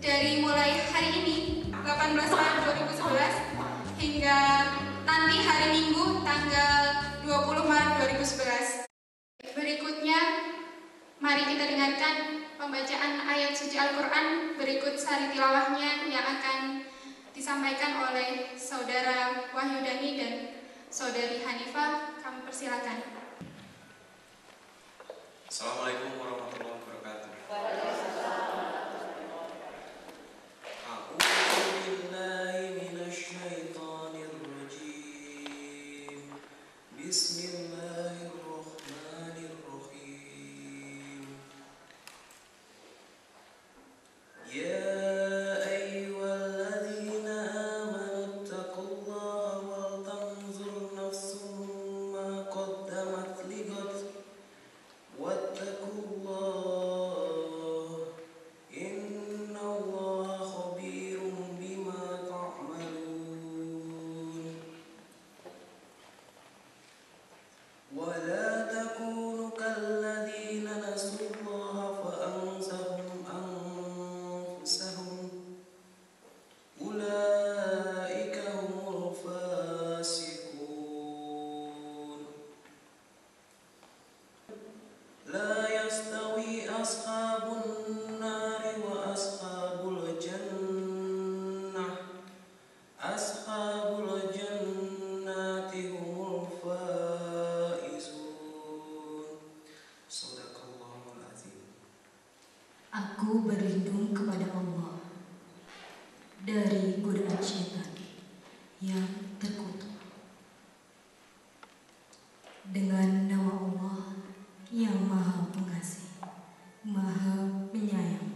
dari mulai hari ini 18 Maret 2011 hingga nanti hari Minggu tanggal 20 Maret 2011. Berikutnya mari kita dengarkan pembacaan ayat suci Al-Quran berikut sari tilawahnya yang akan disampaikan oleh Saudara Wahyudani dan Saudari Hanifah. Kami persilakan. Assalamualaikum warahmatullahi wabarakatuh. Bismillahirrahmanirrahim. Ya ayyuhalladzina amanu taqullaha wal tanzur nafsum ma qaddamat lighad wattaqullaha innallaha khabirum bima ta'malun. Wa la takunu kalladzina nasullaha fa ansahum anfusahum ulaika humul fasiqun. La yastawi ashabun nari wa ashabul jannah. Ashabul jannati humul faizun. Shadaqallahul azim. Aku berlindung kepada Allah dari godaan syaitan yang terkutuk. Dengan nama Allah yang Maha Pengasih, Maha Penyayang.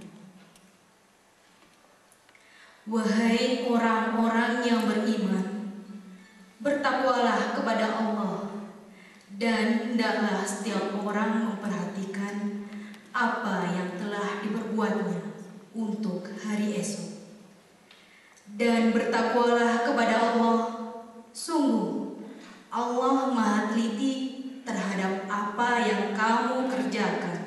Wahai orang-orang yang beriman, bertakwalah kepada Allah dan hendaklah setiap orang memperhatikan apa yang telah diperbuatnya untuk hari esok. Dan bertakwalah kepada Allah, sungguh Allah Maha teliti terhadap apa yang kamu kerjakan.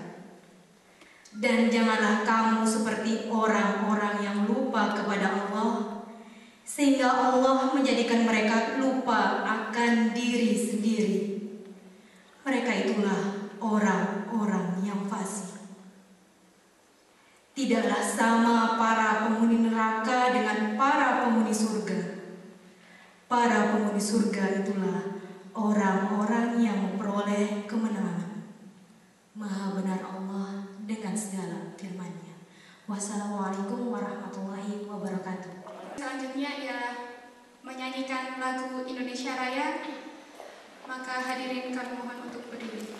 Dan janganlah kamu seperti orang-orang yang lupa kepada Allah, sehingga menjadikan mereka lupa akan diri sendiri. Mereka itulah orang-orang yang fasik. Tidaklah sama para penghuni neraka dengan para penghuni surga. Para penghuni surga itulah orang-orang yang memperoleh kemenangan. Maha benar Allah dengan segala firman-Nya. Wassalamualaikum warahmatullahi wabarakatuh. Selanjutnya ialah menyanyikan lagu Indonesia Raya. Maka hadirin kami mohon untuk berdiri.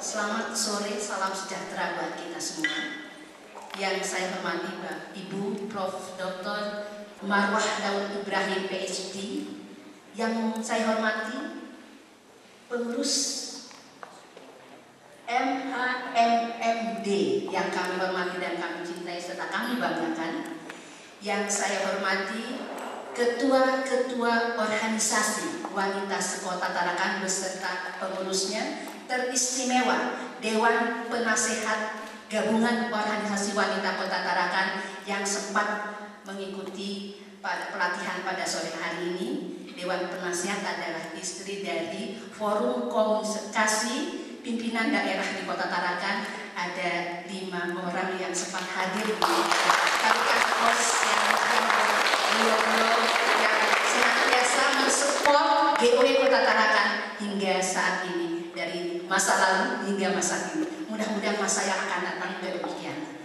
Selamat sore, salam sejahtera buat kita semua. Yang saya hormati Ibu Prof. Dr. Marwah Daud Ibrahim PhD. Yang saya hormati pengurus MHMMD yang kami hormati dan kami cintai serta kami banggakan. Yang saya hormati ketua-ketua organisasi wanita sekota Tarakan beserta pengurusnya, teristimewa Dewan Penasehat Gabungan Organisasi Wanita Kota Tarakan yang sempat mengikuti pelatihan pada sore hari ini. Dewan Penasehat adalah istri dari Forum Komunikasi Pimpinan Daerah di Kota Tarakan. Ada 5 orang yang sempat hadir di kos yang senantiasa mensupport GOW Kota Tarakan hingga saat ini. Dari masa lalu hingga masa kini. Mudah-mudahan masa yang akan datang juga demikian.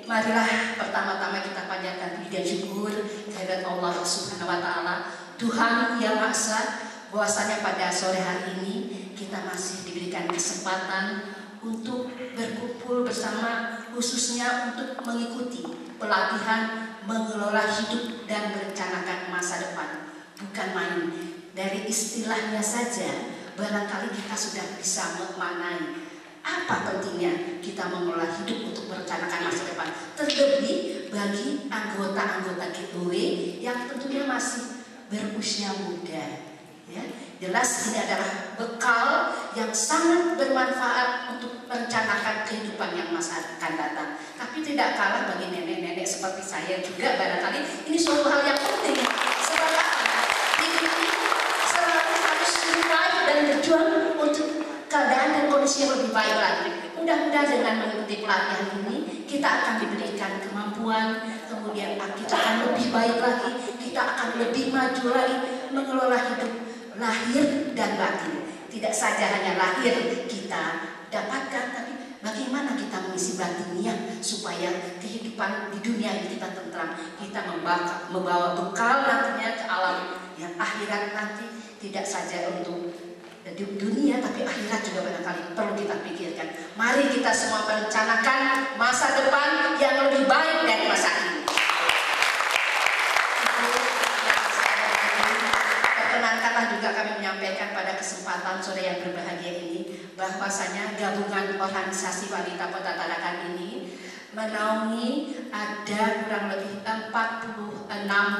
Marilah pertama-tama kita panjatkan puji dan syukur kehadirat Allah Subhanahu wa taala, Tuhan yang Maha Esa, bahwasanya pada sore hari ini kita masih diberikan kesempatan untuk berkumpul bersama, khususnya untuk mengikuti pelatihan mengelola hidup dan merencanakan masa depan. Bukan main, dari istilahnya saja barangkali kita sudah bisa memaknai apa pentingnya kita mengelola hidup untuk merencanakan masa depan, terlebih bagi anggota-anggota GOW yang tentunya masih berusia muda. Ya, jelas ini adalah bekal yang sangat bermanfaat untuk merencanakan kehidupan yang masa akan datang. Tapi tidak kalah bagi nenek-nenek seperti saya juga, barangkali ini suatu hal yang penting. Sebab hidup ini selalu harus survive dan berjuang untuk keadaan dan kondisi yang lebih baik lagi. Mudah-mudahan dengan mengikuti pelatihan ini kita akan diberikan kemampuan, kemudian kita akan lebih baik lagi, kita akan lebih maju lagi mengelola hidup lahir dan batin. Tidak saja hanya lahir kita dapatkan, tapi bagaimana kita mengisi batinnya supaya kehidupan di dunia ini kita tentram, kita membawa bekal nantinya ke alam yang akhirat nanti, tidak saja untuk di dunia tapi akhirat juga barangkali perlu kita pikirkan. Mari kita semua merencanakan masa depan yang lebih baik dari masa ini. organisasi wanita Kota Tarakan ini menaungi ada kurang lebih 46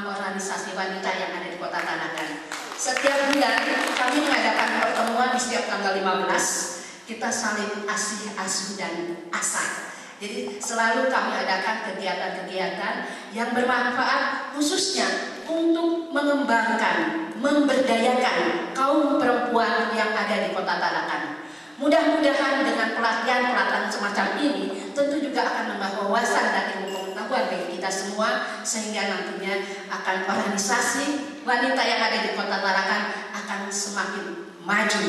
organisasi wanita yang ada di Kota Tarakan. Setiap bulan kami mengadakan pertemuan di setiap tanggal 15. Kita saling asih asuh dan asah. Jadi selalu kami adakan kegiatan-kegiatan yang bermanfaat khususnya untuk mengembangkan, memberdayakan kaum perempuan yang ada di Kota Tarakan. Mudah-mudahan dengan pelatihan-pelatihan semacam ini tentu juga akan membawa wawasan dan ilmu pengetahuan bagi kita semua, sehingga nantinya akan organisasi wanita yang ada di Kota Tarakan akan semakin maju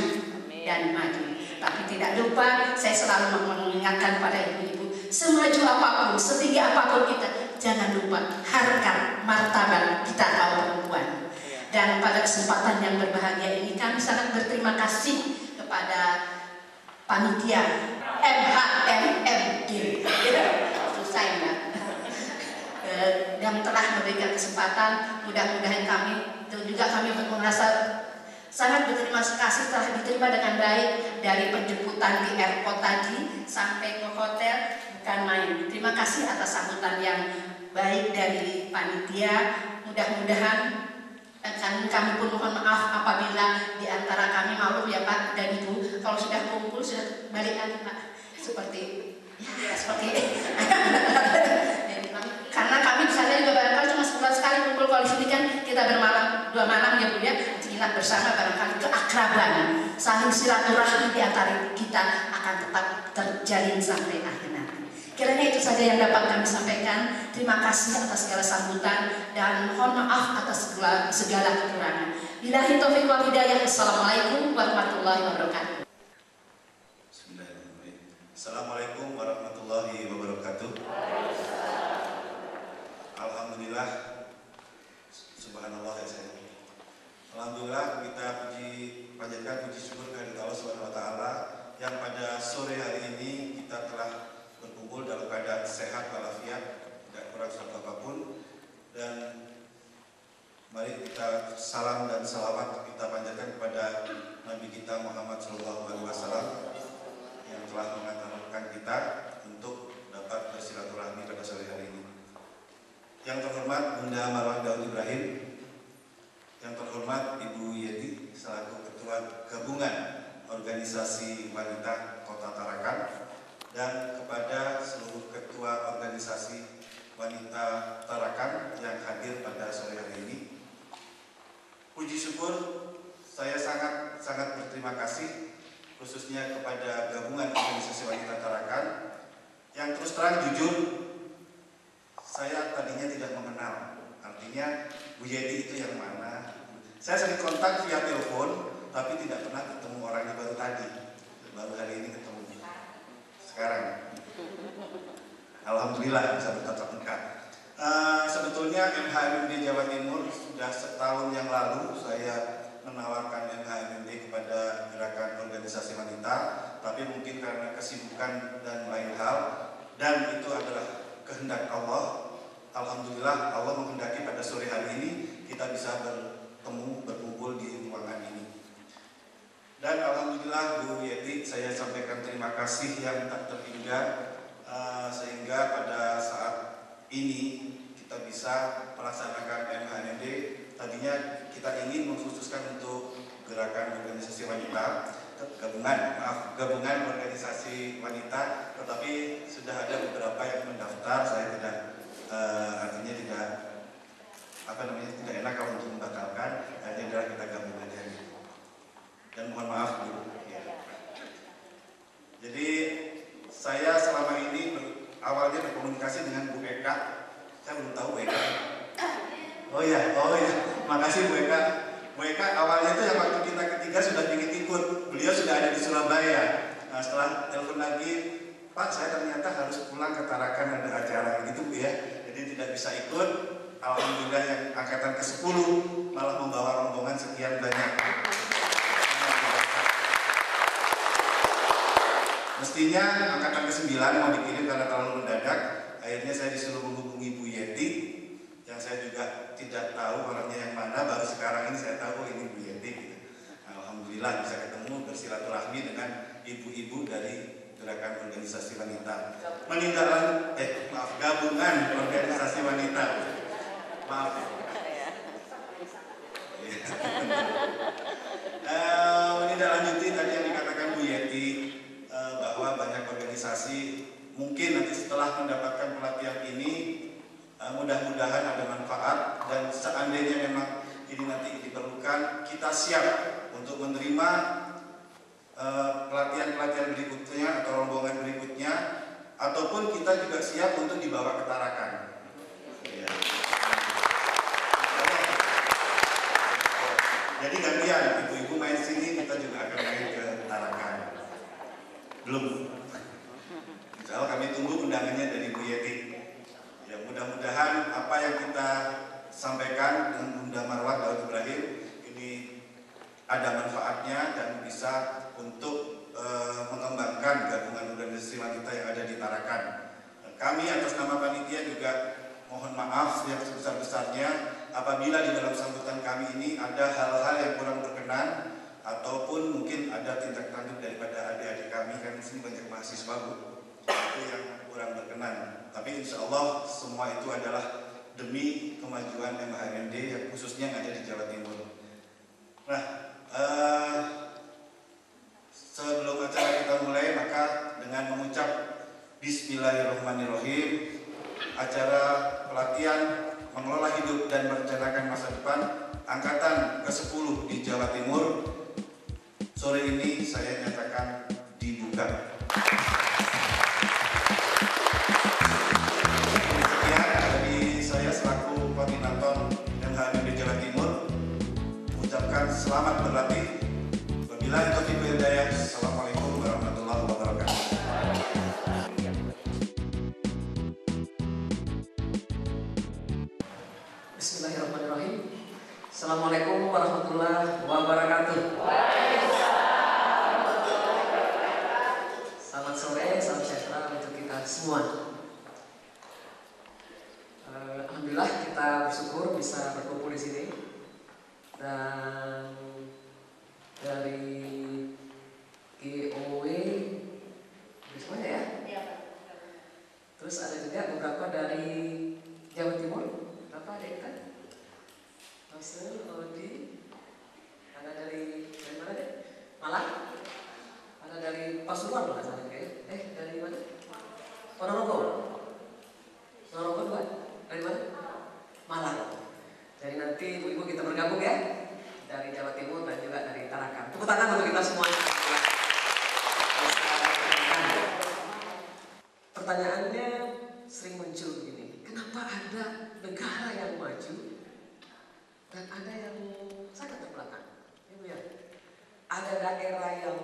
dan maju. Tapi tidak lupa, saya selalu mengingatkan pada ibu-ibu, semaju apapun, setinggi apapun kita, jangan lupa harkat martabat kita kaum perempuan. Dan pada kesempatan yang berbahagia ini kami sangat berterima kasih kepada panitia MHMMD, susah ya, yang telah memberikan kesempatan. Mudah-mudahan kami merasa sangat berterima kasih telah diterima dengan baik, dari penjemputan di airport tadi sampai ke hotel, bukan main. Terima kasih atas sambutan yang baik dari panitia. Mudah-mudahan kami pun mohon maaf apabila di antara kami, maklum ya Pak dan Ibu, kalau sudah kumpul sudah balik lagi Pak, seperti karena kami di sana juga barangkali cuma sebulan sekali kumpul. Kalau di sini kan kita bermalam 2 malam ya Bu ya, ingat bersama, barangkali keakraban, saling silaturahmi di antara kita akan tetap terjalin sampai akhir nanti. Kiranya itu saja yang dapat kami sampaikan. Terima kasih atas segala sambutan dan mohon maaf atas segala kekurangan. Billahi taufiq wal hidayah. Assalamualaikum warahmatullahi wabarakatuh. Assalamualaikum warahmatullahi wabarakatuh. Alhamdulillah, subhanallah ya saya. Alhamdulillah, kita panjatkan puji syukur kepada Allah Subhanahu wa taala yang pada sore hari ini kita telah berkumpul dalam keadaan sehat walafiat, tidak kurang suatu apapun. Dan mari kita salam dan salawat kita panjatkan kepada Nabi kita Muhammad SAW yang telah mengantarkan kita untuk dapat bersilaturahmi pada sore hari ini. Yang terhormat Bunda Marwah Daud Ibrahim, yang terhormat Ibu Yeti selaku Ketua Gabungan Organisasi Wanita Kota Tarakan, dan kepada seluruh ketua organisasi wanita Tarakan yang hadir pada sore hari ini. Puji syukur, saya sangat berterima kasih khususnya kepada Gabungan Organisasi Wanita Tarakan yang terus terang jujur, saya tadinya tidak mengenal. Artinya Bu Yedi itu yang mana. Saya sering kontak via telepon, tapi tidak pernah ketemu orangnya, baru tadi, baru hari ini ketemu sekarang. Alhamdulillah bisa bertatap muka. Sebetulnya MHMMD Jawa Timur sudah setahun yang lalu saya menawarkan MHMMD kepada gerakan organisasi wanita, tapi mungkin karena kesibukan dan lain hal, dan itu adalah kehendak Allah. Alhamdulillah Allah menghendaki pada sore hari ini kita bisa bertemu, berkumpul di ruangan ini. Dan alhamdulillah Bu Yeti, saya sampaikan terima kasih yang tak terhingga, sehingga pada saat ini kita bisa melaksanakan MHMD. Tadinya kita ingin mengkhususkan untuk gerakan organisasi wanita, gabungan organisasi wanita, tetapi sudah ada beberapa yang mendaftar. Saya tidak artinya tidak tidak enak kalau untuk membatalkan, hanya adalah kita gabung aja. Dan mohon maaf Bu. Ya. Jadi saya selama ini awalnya berkomunikasi dengan Bu Eka. Saya belum tahu Bu Eka. Oh iya, makasih Bu Eka. Bu Eka awalnya itu yang waktu kita ketiga sudah ingin ikut. Beliau sudah ada di Surabaya. Nah, setelah telepon lagi, Pak saya ternyata harus pulang ke Tarakan, ada acara gitu Bu ya. Jadi tidak bisa ikut. Alhamdulillah yang angkatan ke-10 malah membawa rombongan sekian banyak. Mestinya angkatan ke-9 mau dikirim karena terlalu mendadak. Akhirnya saya disuruh menghubungi Bu Yeti, yang saya juga tidak tahu orangnya yang mana. Baru sekarang ini saya tahu ini Bu Yeti. Alhamdulillah bisa ketemu, bersilaturahmi dengan ibu-ibu dari Gerakan Organisasi Wanita, Gabungan Organisasi Wanita. Maaf. Menindaklanjuti tadi yang dikatakan Bu Yeti, bahwa banyak organisasi mungkin nanti setelah mendapatkan pelatihan ini mudah-mudahan ada manfaat, dan seandainya memang ini nanti diperlukan, kita siap untuk menerima pelatihan-pelatihan berikutnya atau rombongan berikutnya, ataupun kita juga siap untuk dibawa ke Tarakan. Ya. Jadi gantian, ibu-ibu main sini, kita juga akan main ke Tarakan. Belum. Insya Allah kami tunggu undangannya dari Bu Yeti. Ya, mudah-mudahan apa yang kita sampaikan dengan Bunda Marwah Daud Ibrahim ini ada manfaatnya dan bisa untuk mengembangkan gabungan organisasi wanita yang ada di Tarakan. Kami atas nama panitia juga mohon maaf yang sebesar-besarnya apabila di dalam sambutan kami ini ada hal-hal yang kurang berkenan ataupun mungkin ada tindak lanjut daripada adik-adik kami, kan di sini banyak mahasiswa Bu, itu yang kurang berkenan. Tapi insya Allah semua itu adalah demi kemajuan MHMD yang khususnya yang ada di Jawa Timur. Nah, sebelum acara kita mulai, maka dengan mengucap Bismillahirrahmanirrahim, acara pelatihan mengelola hidup dan merencanakan masa depan angkatan ke-10 di Jawa Timur sore ini saya nyatakan dibuka. Sekian dari saya selaku koordinator MHMD Jawa Timur mengucapkan selamat berlatih. Wabillahi taufiq wal hidayah. Assalamualaikum warahmatullahi wabarakatuh. Bismillahirrahmanirrahim. Assalamualaikum warahmatullahi wabarakatuh. Selamat sore, salam sejahtera untuk kita semua. Alhamdulillah kita bersyukur bisa berkumpul di sini, dan dari GOW semuanya ya. Terus ada juga beberapa dari Jawa Timur. Berapa ada kita? Maksud Odi, ada dari mana deh? Malang, ada dari Pasuruan nggak salah kayak. Dari mana? Ponorogo. Ponorogo buat dari mana? Malang. Jadi nanti ibu-ibu kita bergabung ya, dari Jawa Timur dan juga dari Tarakan. Tepuk tangan untuk kita semua. Pertanyaannya sering muncul begini, kenapa ada negara yang maju dan ada yang sangat terbelakang? Ibu ya, ada daerah yang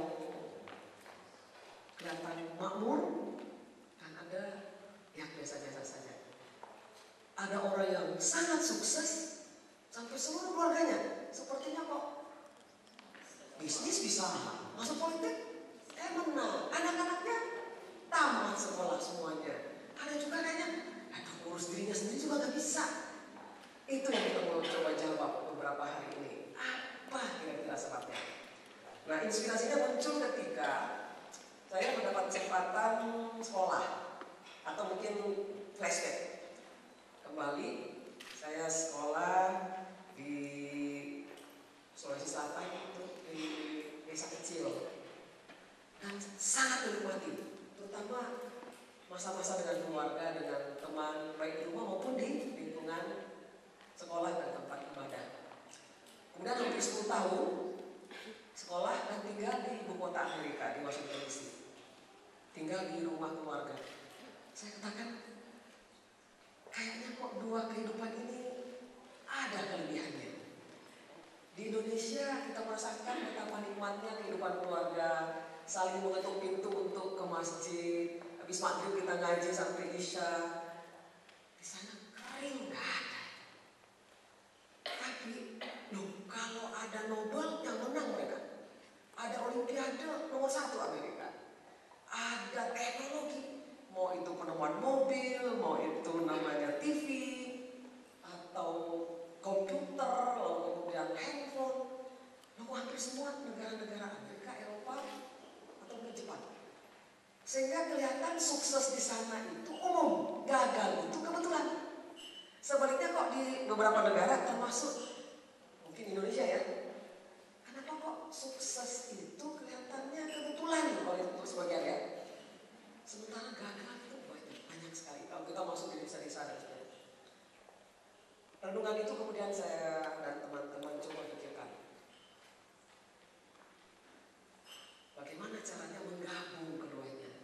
kelihatan makmur dan ada yang biasa-biasa saja. Ada orang yang sangat sukses sampai seluruh keluarganya sepertinya kok bisnis bisa masuk politik, menang, anak-anaknya tamat sekolah semuanya. Ada juga kayaknya urus dirinya sendiri juga gak bisa. Itu yang kita mau coba jawab beberapa hari ini. Apa kira-kira sebabnya? Nah, inspirasinya muncul ketika saya mendapat kesempatan sekolah atau mungkin flashback. Kembali saya sekolah di Sulawesi Selatan, itu di desa kecil, dan sangat menikmati, terutama masa-masa dengan keluarga, dengan teman, baik di rumah maupun di lingkungan sekolah dan tempat ibadah. Kemudian hampir 10 tahun sekolah dan tinggal di ibu kota Amerika, di Washington DC. Tinggal di rumah keluarga. Saya katakan, kayaknya kok dua kehidupan ini ada kelebihannya. Di Indonesia kita merasakan betapa nikmatnya kehidupan keluarga, saling mengetuk pintu untuk ke masjid, habis maghrib kita ngaji sampai isya. Di sana kering, nggak ada. Tapi, kalau ada Nobel yang menang mereka, ada Olimpiade nomor 1 Amerika, ada teknologi, mau itu penemuan mobil, mau itu namanya TV atau komputer, lalu kemudian handphone, lalu hampir semua negara-negara Amerika, Eropa atau mungkin Jepang Sehingga kelihatan sukses di sana itu umum, gagal itu kebetulan. Sebaliknya kok di beberapa negara termasuk mungkin Indonesia ya, kenapa kok sukses itu kelihatannya kebetulan oleh untuk sebagian ya, sementara gagal itu banyak sekali. Kalau kita masuk di desa-desa dan sebagainya. Renungan itu kemudian saya dan teman-teman coba pikirkan, bagaimana caranya menggabung keduanya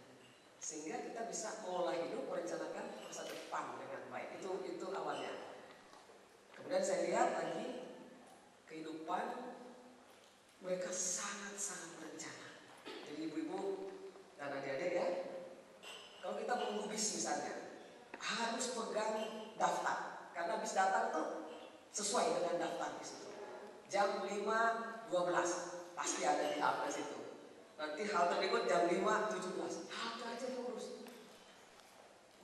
sehingga kita bisa mengolah hidup, merencanakan masa depan dengan baik. Itu awalnya. Kemudian saya lihat lagi kehidupan mereka sangat-sangat berencana. Jadi ibu-ibu dan adik-adik ya, kalau kita menunggu bis misalnya harus pegang daftar, karena bis datang tuh sesuai dengan daftar bis itu. Jam 5.12 pasti ada di halte situ. Nanti halte berikut jam 5.17. Halte aja diurus.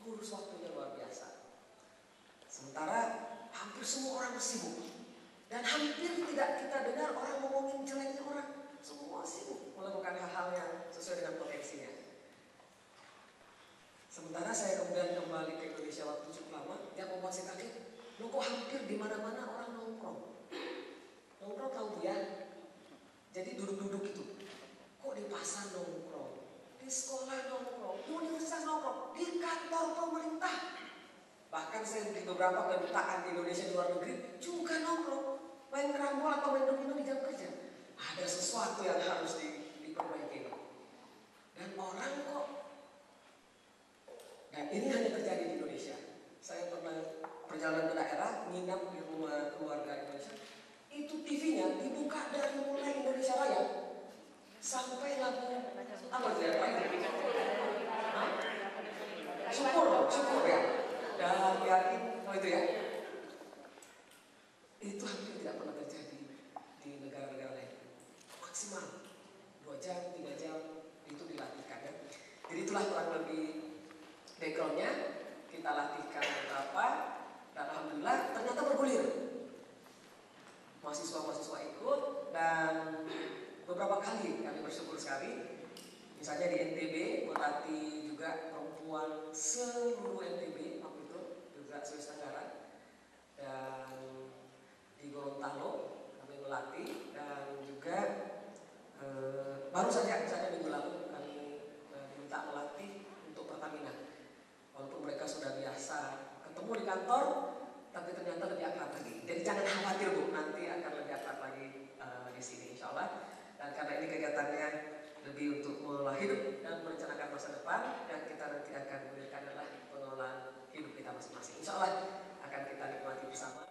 Ngurus waktunya luar biasa. Sementara hampir semua orang sibuk. Dan hampir tidak kita dengar orang ngomongin jeleknya orang. Semua sibuk melakukan hal-hal yang sesuai dengan potensinya. Sementara saya kemudian kembali ke Indonesia waktu cukup lama, yang membuat saya kaget, loh kok hampir di mana-mana orang nongkrong. Nongkrong tahu ya? Jadi duduk-duduk itu. Kok di pasar nongkrong, di sekolah nongkrong, di universitas nongkrong, di kantor pemerintah. Bahkan saya di beberapa kedutaan di Indonesia di luar negeri juga nongkrong, main kerambol atau main domino di jam kerja. Ada sesuatu yang harus diperbaiki. Dan orang kok, dan ini hanya terjadi di Indonesia. Saya pernah perjalanan ke daerah, nginap di rumah keluarga Indonesia. Itu TV-nya dibuka dari mulai Indonesia Raya sampai lagu apa itu ya? Syukur ya. Dan yakin, itu ya. Itu hampir tidak pernah terjadi di negara-negara lain. Maksimal 2 jam, 3 jam itu dilatihkan ya. Jadi itulah kurang lebih backgroundnya. Kita latihkan beberapa dan alhamdulillah ternyata bergulir. Mahasiswa-mahasiswa ikut dan beberapa kali kami bersyukur sekali. Misalnya di NTB melatih juga perempuan seluruh NTB waktu itu, juga Sulawesi Tenggara. Dan di Gorontalo kami melatih dan juga baru saja misalnya minggu lalu kami diminta melatih untuk Pertamina. Walaupun mereka sudah biasa ketemu di kantor, tapi ternyata lebih akrab lagi. Jadi jangan khawatir Bu, nanti akan lebih akrab lagi di sini insya Allah. Dan karena ini kegiatannya lebih untuk mengelola hidup dan merencanakan masa depan, yang kita nanti akan berikan adalah pengelolaan hidup kita masing-masing. Insya Allah akan kita nikmati bersama.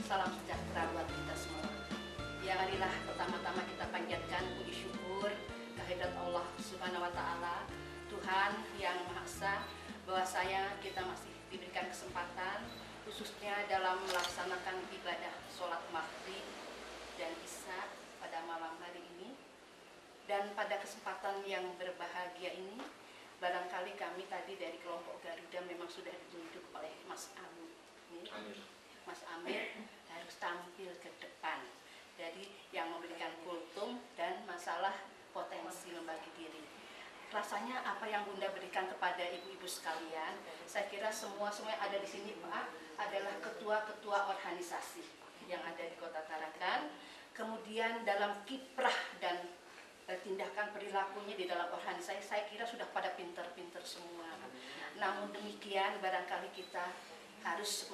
salam sejahtera buat kita semua. Ya, marilah pertama-tama kita panjatkan puji syukur kehadirat Allah Subhanahu wa taala, Tuhan yang Maha Esa, bahwasanya kita masih diberikan kesempatan khususnya dalam melaksanakan ibadah sholat maghrib dan isya pada malam hari ini. Dan pada kesempatan yang berbahagia ini, barangkali kami tadi dari kelompok Garuda memang sudah ditunjuk oleh Mas Amir. Mas Amir harus tampil ke depan. Jadi yang memberikan kultum dan masalah potensi membagi diri. Rasanya apa yang Bunda berikan kepada ibu-ibu sekalian, saya kira semua yang ada di sini Pak adalah ketua-ketua organisasi yang ada di Kota Tarakan. Kemudian dalam kiprah dan tindakan perilakunya di dalam organisasi, saya kira sudah pada pinter-pinter semua. Namun demikian, barangkali kita harus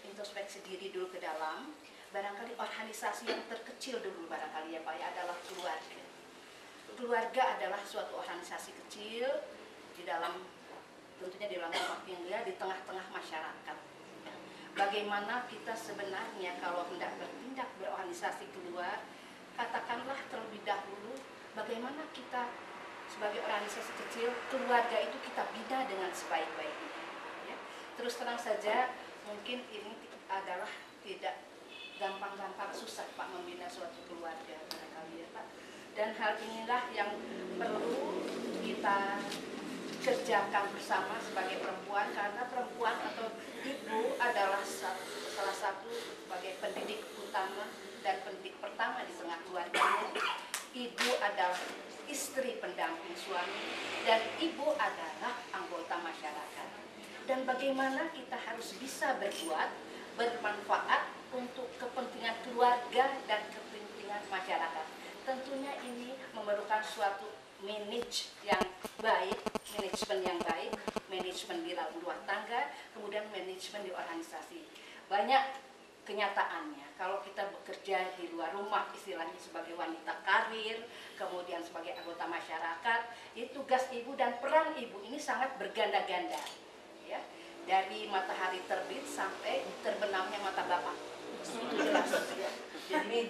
introspeksi diri dulu ke dalam. Barangkali organisasi yang terkecil dulu barangkali ya Pak ya adalah keluarga. Keluarga adalah suatu organisasi kecil di dalam, tentunya di dalam rumah tangga, di tengah-tengah masyarakat. Bagaimana kita sebenarnya kalau hendak bertindak berorganisasi keluar, katakanlah terlebih dahulu bagaimana kita sebagai organisasi kecil, keluarga itu kita bina dengan sebaik-baiknya. Ya. Terus terang saja, mungkin ini adalah tidak gampang-gampang, susah Pak membina suatu keluarga barangkali ya Pak. Dan hal inilah yang perlu kita kerjakan bersama sebagai perempuan, karena perempuan atau ibu adalah salah satu sebagai pendidik utama dan pendidik pertama di tengah keluarganya. Ibu adalah istri pendamping suami dan ibu adalah anggota masyarakat. Dan bagaimana kita harus bisa bermanfaat untuk kepentingan keluarga dan kepentingan masyarakat. Tentunya ini memerlukan suatu manajemen yang baik, manajemen di dalam rumah tangga, kemudian manajemen di organisasi. Banyak kenyataannya, kalau kita bekerja di luar rumah, istilahnya sebagai wanita karir, kemudian sebagai anggota masyarakat, itu tugas ibu dan peran ibu ini sangat berganda-ganda, ya, dari matahari terbit sampai terbenamnya mata bapak. Itu jelas, ya. Jadi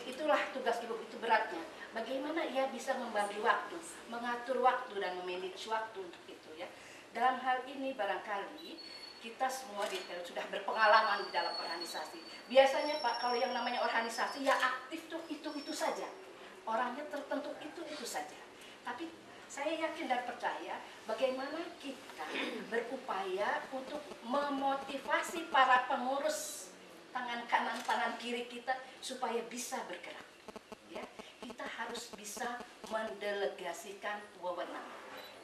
itulah tugas ibu, itu beratnya. Bagaimana ia bisa membagi waktu, mengatur waktu dan memanage waktu untuk itu, ya. Dalam hal ini barangkali kita semua sudah berpengalaman di dalam organisasi. Biasanya Pak, kalau yang namanya organisasi ya aktif tuh itu saja. Orangnya tertentu itu saja. Tapi saya yakin dan percaya bagaimana kita berupaya untuk memotivasi para pengurus tangan kanan, tangan kiri kita supaya bisa bergerak. Ya, kita harus bisa mendelegasikan wewenang.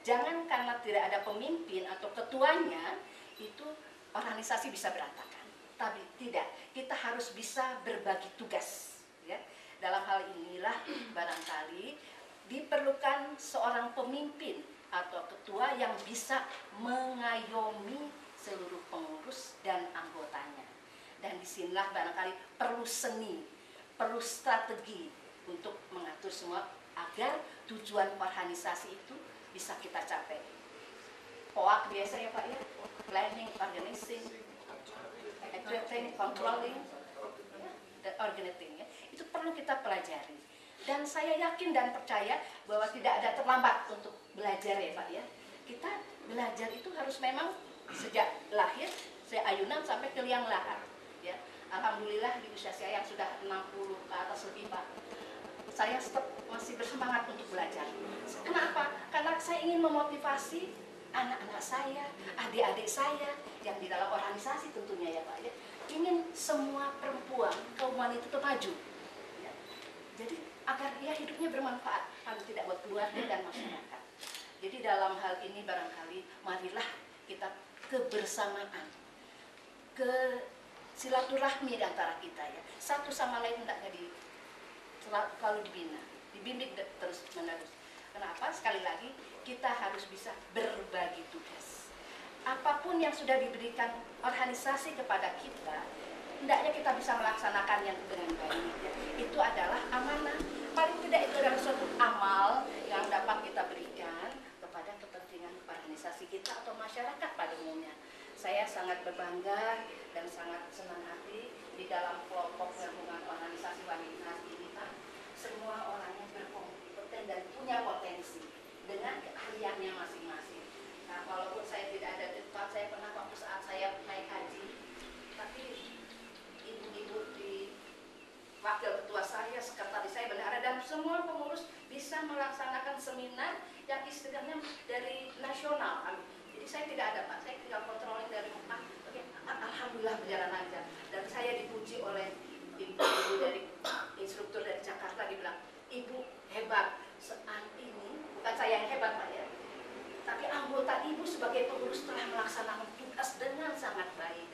Jangan karena tidak ada pemimpin atau ketuanya itu organisasi bisa berantakan. Tapi tidak, kita harus bisa berbagi tugas. Ya. Dalam hal inilah barangkali diperlukan seorang pemimpin atau ketua yang bisa mengayomi seluruh pengurus dan anggotanya. Dan disinilah barangkali perlu seni, perlu strategi untuk mengatur semua agar tujuan organisasi itu bisa kita capai. POAK biasa ya Pak ya, planning, organizing, executing, controlling, dan organizing ya. Itu perlu kita pelajari. Dan saya yakin dan percaya bahwa tidak ada terlambat untuk belajar ya Pak ya. Kita belajar itu harus memang sejak lahir, saya ayunan sampai ke liang lahat. Ya, alhamdulillah di usia saya yang sudah 60 ke atas lebih Pak, saya tetap masih bersemangat untuk belajar. Kenapa? Karena saya ingin memotivasi anak-anak saya, adik-adik saya yang di dalam organisasi tentunya ya Pak ya, ingin semua perempuan kaum wanita itu maju. Ya. Jadi agar dia hidupnya bermanfaat, paling tidak buat keluarga dan masyarakat. Jadi dalam hal ini barangkali marilah kita kebersamaan, silaturahmi di antara kita ya, satu sama lain hendaknya selalu dibina, dibimbing terus menerus. Kenapa? Sekali lagi kita harus bisa berbagi tugas. Apapun yang sudah diberikan organisasi kepada kita, hendaknya kita bisa melaksanakannya dengan baik. Ya. Itu adalah amanah. Paling tidak itu adalah suatu amal yang dapat kita berikan kepada kepentingan organisasi kita atau masyarakat pada umumnya. Saya sangat berbangga dan sangat senang hati di dalam kelompok gabungan organisasi wanita ini kan semua orangnya berkompeten dan punya potensi dengan keahliannya masing-masing. Nah, walaupun saya tidak ada di tempat, saya pernah waktu saat saya naik haji, tapi ibu-ibu di wakil ketua saya, sekretaris saya bendahara dan semua pengurus bisa melaksanakan seminar yang istilahnya dari nasional. Jadi saya tidak ada Pak, saya tinggal kontrolin dari Mekah. Alhamdulillah berjalan lancar dan saya dipuji oleh ibu dari instruktur dari Jakarta, dibilang ibu hebat. Saat ini bukan saya yang hebat Pak ya, tapi anggota ibu sebagai pengurus telah melaksanakan tugas dengan sangat baik.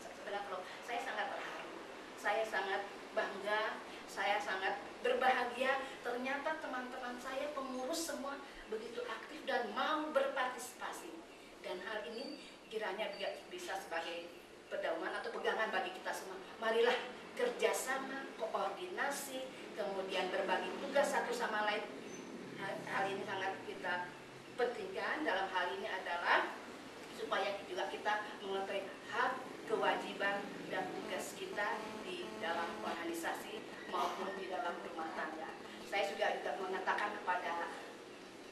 Sebenarnya kalau saya sangat terharu, saya sangat bangga, saya sangat berbahagia. Ternyata teman-teman saya pengurus semua begitu aktif dan mau berpartisipasi. Dan hal ini kiranya bisa sebagai pedoman atau pegangan bagi kita semua. Marilah kerjasama, koordinasi, kemudian berbagi tugas satu sama lain. Hal ini sangat kita pentingkan. Dalam hal ini adalah supaya juga kita mengetahui hak, kewajiban, dan tugas kita di dalam organisasi maupun di dalam rumah tangga. Saya juga mengatakan kepada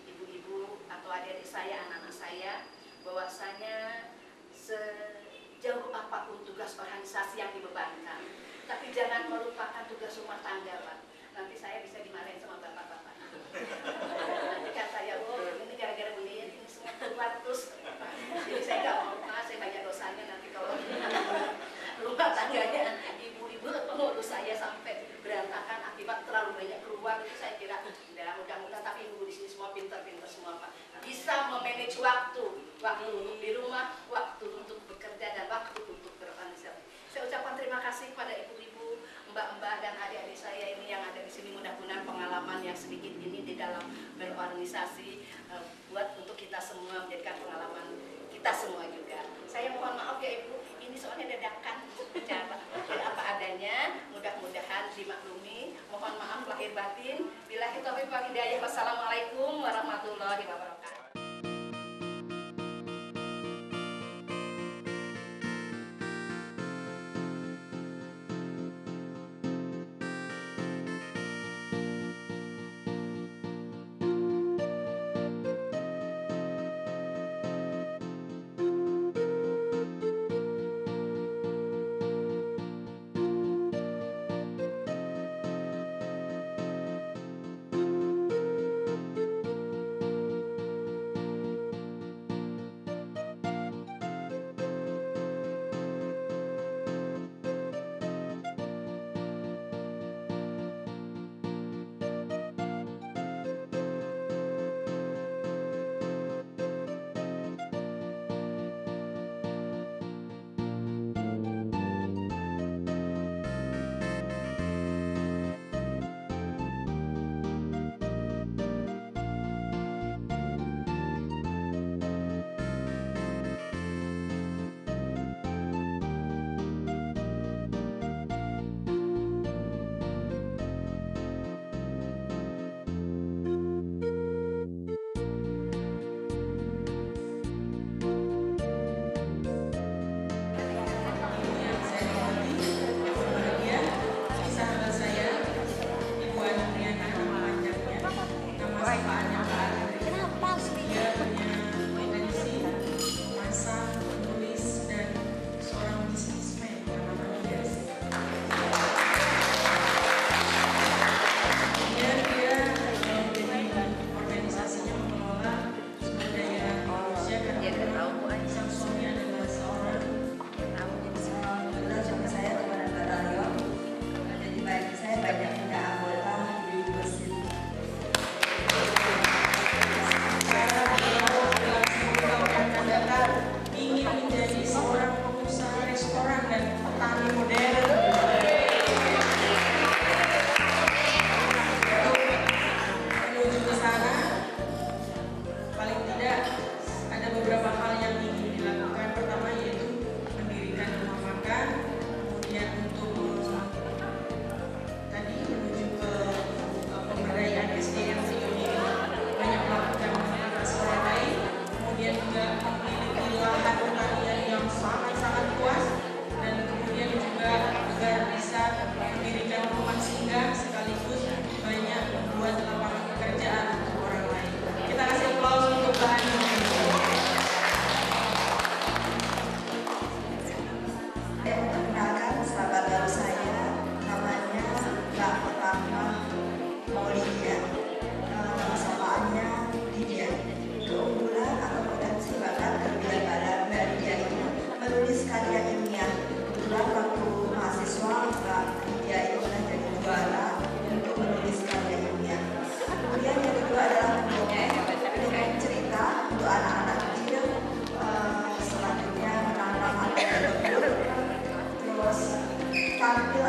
ibu-ibu atau adik-adik saya, anak-anak saya, bahwasanya sejauh apapun tugas organisasi yang dibebankan, tapi jangan melupakan tugas rumah tangga, Pak. Nanti saya bisa dimarahin sama bapak-bapak. Nanti kan saya, oh ini gara-gara beliin ini semua keluar terus. Jadi saya nggak mau lupa, saya banyak dosanya nanti kalau rumah tangganya ibu-ibu pengurus saya sampai berantakan akibat terlalu banyak keluar. Itu saya kira mudah-mudahan, tapi ibu di sini semua pintar-pintar semua Pak, bisa memanage waktu untuk di rumah, waktu untuk bekerja, dan waktu untuk berorganisasi. Saya ucapkan terima kasih pada ibu-ibu, mbak-mbak, dan adik-adik saya ini yang ada di sini. Mudah-mudahan pengalaman yang sedikit ini di dalam berorganisasi buat untuk kita semua menjadikan pengalaman kita semua juga. Saya mohon maaf ya Ibu, ini soalnya dadakan bicara apa adanya. Mudah-mudahan dimaklumi. Mohon maaf lahir batin. Billahi taufiq wal hidayah. Wassalamualaikum warahmatullahi wabarakatuh.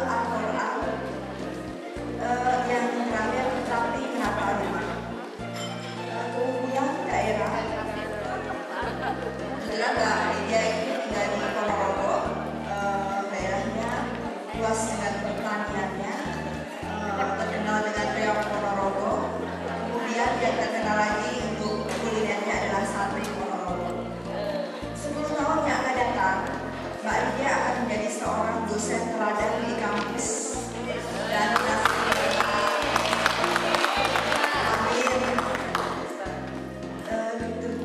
Al-Quran, yang terakhir Rapli Menata Rumah. Kemudian daerah, kebetulan Mbak Lydia ini dari Ponorogo, daerahnya luas dengan pertaniannya, terkenal dengan reok Ponorogo. Kemudian yang terkenal lagi untuk kulinernya adalah sate Ponorogo. 10 tahun yang akan datang, Mbak Lydia akan menjadi seorang dosen teladan di kampus dan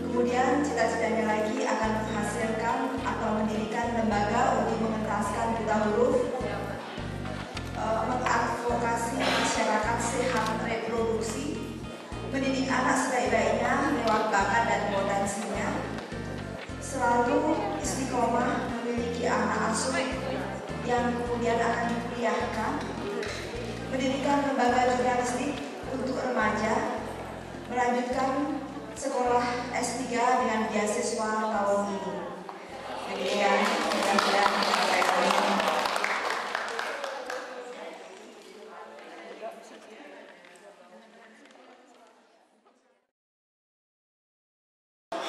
kemudian cita-citanya lagi akan menghasilkan atau mendirikan lembaga untuk mengentaskan buta huruf, mengadvokasi masyarakat sehat reproduksi, mendidik anak sebaik-baiknya lewat bakat dan potensinya, selalu istiqomah memiliki anak asuh yang kemudian akan dikuliahkan, mendirikan lembaga jurnalistik untuk remaja, melanjutkan sekolah S3 dengan beasiswa tahun ini. Demikian, mudah-mudahan sampai hari ini.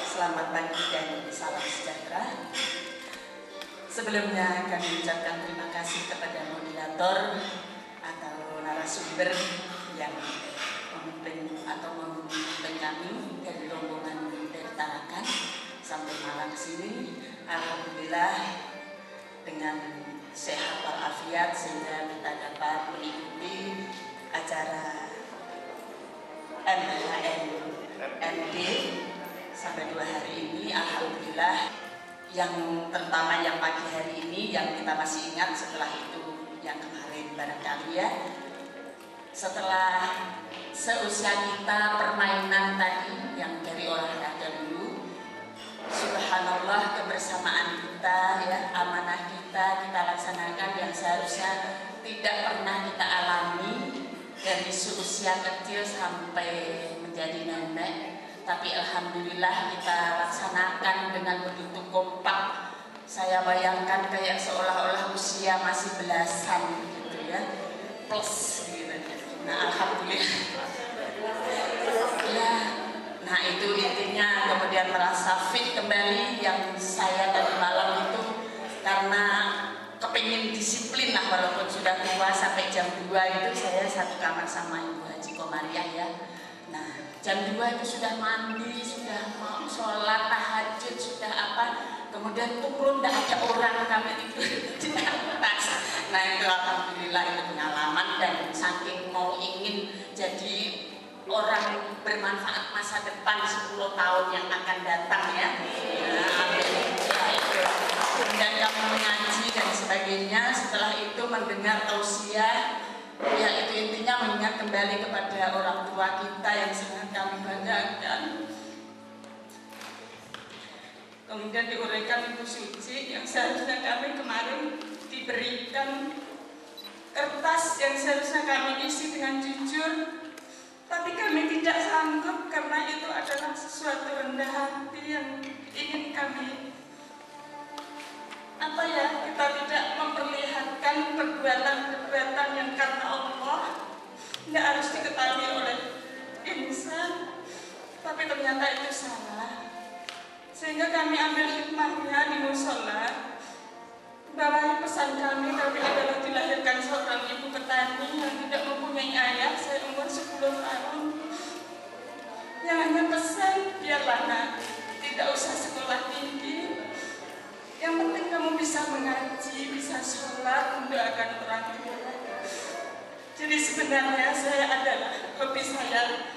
Selamat pagi dan salam sejahtera. Sebelumnya kami ucapkan terima kasih kepada moderator atau narasumber yang memimpin atau memimpin kami dari rombongan dari Tarakan sampai Malang sini. Alhamdulillah dengan sehat walafiat sehingga kita dapat mengikuti acara MHNMD sampai 2 hari ini. Alhamdulillah yang terutama yang pagi hari ini yang kita masih ingat, setelah itu yang kemarin barangkali ya, setelah seusia kita permainan tadi yang dari olahraga dulu, subhanallah kebersamaan kita ya, amanah kita laksanakan yang seharusnya tidak pernah kita alami dari seusia kecil sampai menjadi nenek. Tapi alhamdulillah kita laksanakan dengan begitu kompak. Saya bayangkan kayak seolah-olah usia masih belasan gitu ya, plus gitu. Nah alhamdulillah ya, nah itu intinya. Kemudian merasa fit kembali yang saya tadi malam itu karena kepingin disiplin lah, walaupun sudah tua. Sampai jam 2 itu saya satu kamar sama Ibu Haji Komariah ya. Nah jam 2 itu sudah mandi, sudah mau sholat tahajud, sudah apa, kemudian turun tidak ada orang, kami tidur di atas. Nah itu alhamdulillah itu pengalaman, dan saking mau ingin jadi orang bermanfaat masa depan 10 tahun yang akan datang ya. Kemudian kami mengaji dan sebagainya. Setelah itu mendengar tausiah, ya itu intinya mengingat kembali kepada orang tua kita yang sangat kami banggakan. Kemudian diuraikan Ibu Suci yang seharusnya kami kemarin diberikan kertas yang seharusnya kami isi dengan jujur, tapi kami tidak sanggup karena itu adalah sesuatu rendah hati yang ingin kami kita tidak memperlihatkan perbuatan-perbuatan yang karena Allah tidak harus diketahui oleh insan, tapi ternyata itu salah. Sehingga kami ambil hikmahnya di musola, bahwa pesan kami adalah dilahirkan seorang ibu petani yang tidak mempunyai ayah. Saya umur 10 tahun, yang hanya pesan, biarlah nak, tidak usah sekolah tinggi, yang penting kamu bisa mengaji, bisa sholat, mendoakan orang tua. Jadi sebenarnya saya adalah hobi saya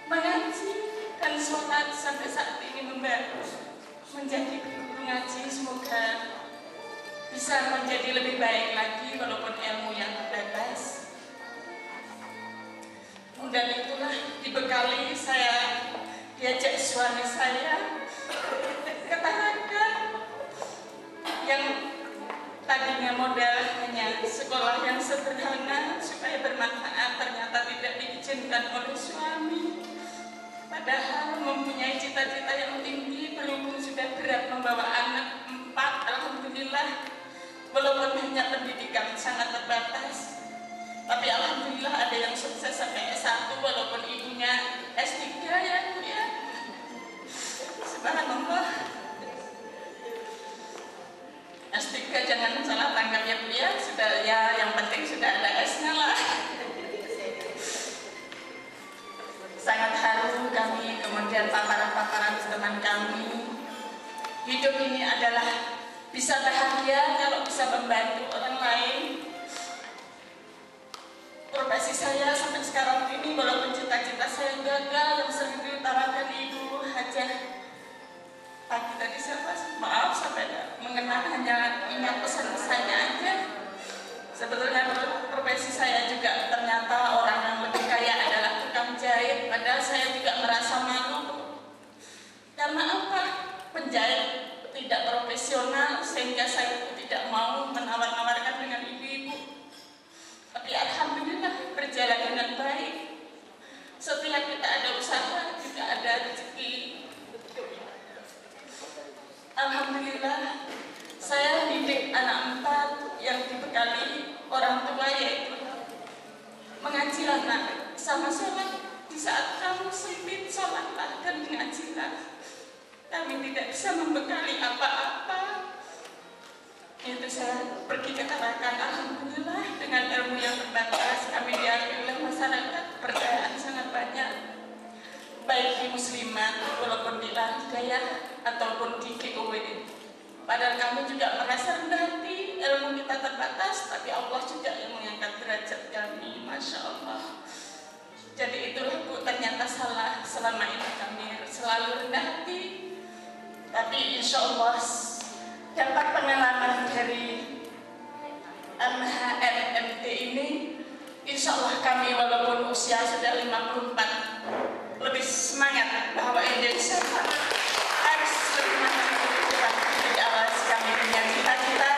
mengaji dan sholat sampai saat ini menjadi guru ngaji. Semoga bisa menjadi lebih baik lagi walaupun ilmu yang terbatas. Dan itulah dibekali saya diajak suami saya ke Tarakan yang tadinya modal hanya sekolah yang sederhana supaya bermanfaat, ternyata tidak diizinkan oleh suami. Padahal mempunyai cita-cita yang tinggi, berhubung sudah berat membawa anak 4, alhamdulillah walaupun hanya pendidikan sangat terbatas, tapi alhamdulillah ada yang sukses sampai S1 walaupun ibunya S3 ya Bu ya. Subhanallah. S3 jangan salah tangkap ya Bu ya, sudah ya, yang penting sudah ada S-nya lah. Sangat haru kami, kemudian paparan-paparan teman kami. Hidup ini adalah bisa bahagia kalau bisa membantu orang lain. Profesi saya sampai sekarang ini, walaupun cita-cita saya gagal yang sering diutarakan Ibu Hajah pagi tadi, siapa? Maaf sampai mengenal, hanya ingat pesan-pesannya aja. Sebetulnya profesi saya juga ternyata orang yang lebih kaya adalah tukang jahit, padahal saya juga merasa malu. Karena apa? Penjahit tidak profesional sehingga saya tidak mau menawar-nawarkan dengan ibu-ibu. Tapi alhamdulillah berjalan dengan baik. Setiap kita ada usaha juga ada rezeki. Alhamdulillah saya didik anak 4 yang dibekali orang tua, yaitu mengajilah nak, sama-sama di saat kamu sempit sholatlah dan mengajilah. Kami tidak bisa membekali apa-apa. Itu saya pergi ke Tarakan, alhamdulillah dengan ilmu yang terbatas kami diakui oleh masyarakat, percayaan sangat banyak, baik di muslimat walaupun di Al-Hidayah ataupun di GOW. Padahal kami juga merasa rendah hati, ilmu kita terbatas, tapi Allah juga yang mengangkat derajat kami, Masya Allah. Jadi itulah Bu, ternyata salah selama ini kami selalu rendah hati. Tapi insya Allah dapat pengalaman dari MHRMT ini, insya Allah kami walaupun usia sudah 54 lebih semangat bahwa Indonesia harus lebih maju dari awal. Kami punya cita-cita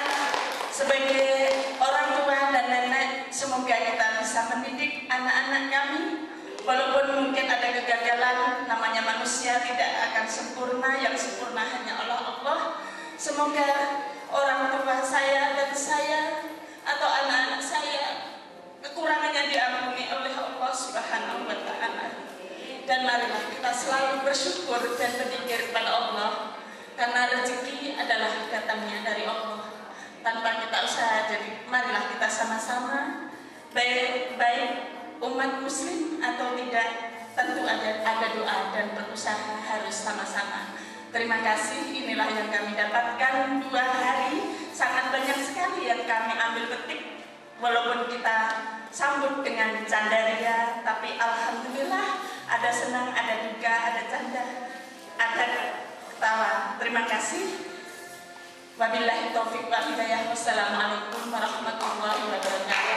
sebagai orang tua dan nenek, semoga kita bisa mendidik anak-anak kami. Walaupun mungkin ada kegagalan, namanya manusia tidak akan sempurna, yang sempurna hanya Allah. Semoga orang tua saya dan saya atau anak-anak saya kekurangannya diampuni oleh Allah Subhanahu wa Ta'ala. Dan marilah kita selalu bersyukur dan berzikir kepada Allah, karena rezeki adalah datangnya dari Allah tanpa kita usaha. Jadi marilah kita sama-sama, baik umat muslim atau tidak, tentu ada doa dan berusaha harus sama-sama. Terima kasih, inilah yang kami dapatkan 2 hari, sangat banyak sekali yang kami ambil petik. Walaupun kita sambut dengan candaria, tapi alhamdulillah ada senang, ada duka, ada canda, ada ketawa. Terima kasih. Wabillahi taufiq wal hidayah. Wassalamualaikum warahmatullahi wabarakatuh.